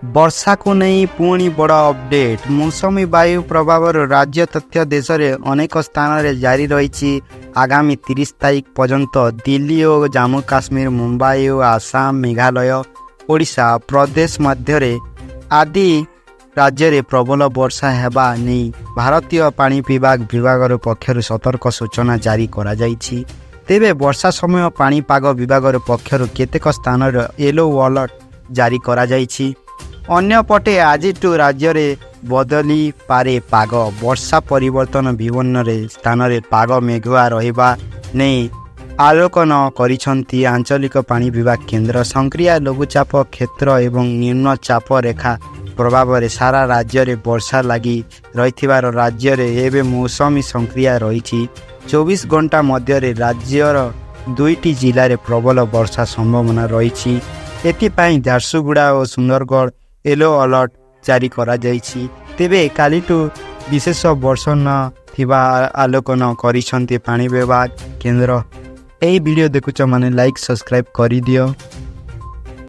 वर्षा को नहीं पुणी बड़ अपडेट मौसमी वायु प्रभाव राज्य तथ्य देश में अनेक स्थान में जारी रही। आगामी 30 तारीख पर्यंत दिल्ली और जम्मू काश्मीर मुंबई और आसाम मेघालय ओडिशा प्रदेश मध्य आदि राज्य में प्रबल वर्षा हेबा नहीं भारतीय पाणीपाग विभाग पक्षर सतर्क सूचना जारी करा जाइछि। तेबे वर्षा समय पाणीपाग विभाग पक्षर केतेक स्थान येलो अलर्ट जारी करा जाइछि। अन्यपटे आज राज्य में बदली पारे पाग वर्षा परिवर्तन विभिन्न स्थान में पाग मेघुआ रहिबा नहीं आलोकन करिसंती आंचलिक पानी विभाग केन्द्र। सक्रिय लघुचाप क्षेत्र एवं निम्नचाप रेखा प्रभाव में सारा राज्य में वर्षा लगी रही राज्य में एवं मौसमी सक्रिय रही। 24 घंटा मध्य राज्यर 2टी जिले में प्रबल वर्षा संभावना रही। एथिपाई झारसुगुड़ा और सुंदरगढ़ येलो अलर्ट जारी करा जाइछि। तेबे कालिटू विशेष वर्षा न थिबा आलोकन करिसंती पानी विभाग केन्द्र। यही वीडियो देखुच माने लाइक सब्सक्राइब करि दियो।